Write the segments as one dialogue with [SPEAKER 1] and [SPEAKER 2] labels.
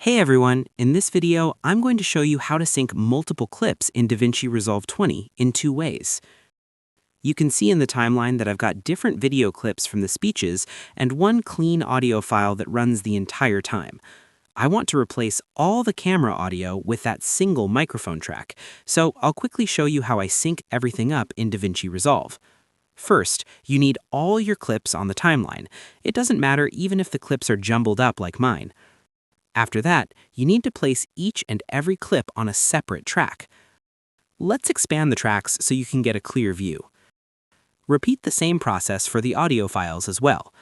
[SPEAKER 1] Hey everyone, in this video, I'm going to show you how to sync multiple clips in DaVinci Resolve 20 in two ways. You can see in the timeline that I've got different video clips from the speeches and one clean audio file that runs the entire time. I want to replace all the camera audio with that single microphone track, so I'll quickly show you how I sync everything up in DaVinci Resolve. First, you need all your clips on the timeline. It doesn't matter even if the clips are jumbled up like mine. After that, you need to place each and every clip on a separate track. Let's expand the tracks so you can get a clear view. Repeat the same process for the audio files as well.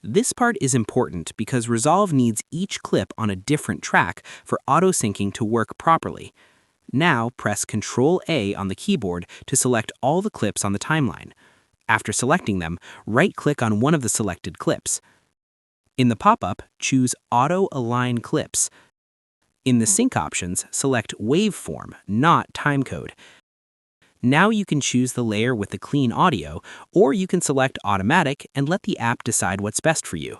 [SPEAKER 1] This part is important because Resolve needs each clip on a different track for auto-syncing to work properly. Now press Ctrl-A on the keyboard to select all the clips on the timeline. After selecting them, right-click on one of the selected clips. In the pop-up, choose Auto Align Clips. In the sync options, select Waveform, not Timecode. Now you can choose the layer with the clean audio, or you can select Automatic and let the app decide what's best for you.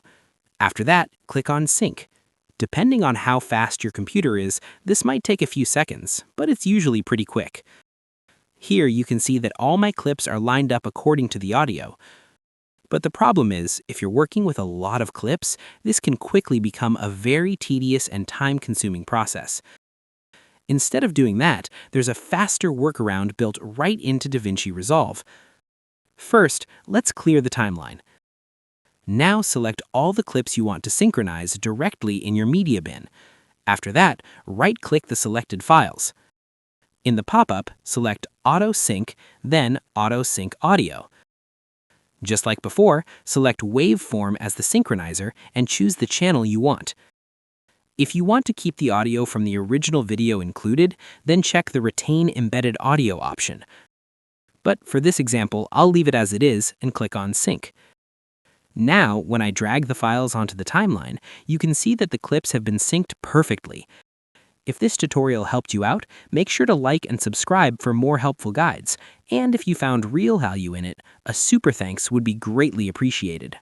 [SPEAKER 1] After that, click on Sync. Depending on how fast your computer is, this might take a few seconds, but it's usually pretty quick. Here you can see that all my clips are lined up according to the audio. But the problem is, if you're working with a lot of clips, this can quickly become a very tedious and time-consuming process. Instead of doing that, there's a faster workaround built right into DaVinci Resolve. First, let's clear the timeline. Now select all the clips you want to synchronize directly in your media bin. After that, right-click the selected files. In the pop-up, select Auto Sync, then Auto Sync Audio. Just like before, select Waveform as the synchronizer and choose the channel you want. If you want to keep the audio from the original video included, then check the Retain Embedded Audio option. But for this example, I'll leave it as it is and click on Sync. Now, when I drag the files onto the timeline, you can see that the clips have been synced perfectly. If this tutorial helped you out, make sure to like and subscribe for more helpful guides. And if you found real value in it, a super thanks would be greatly appreciated.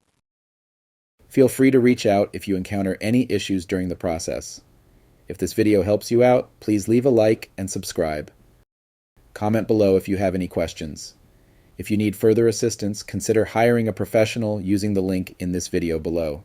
[SPEAKER 2] Feel free to reach out if you encounter any issues during the process. If this video helps you out, please leave a like and subscribe. Comment below if you have any questions. If you need further assistance, consider hiring a professional using the link in this video below.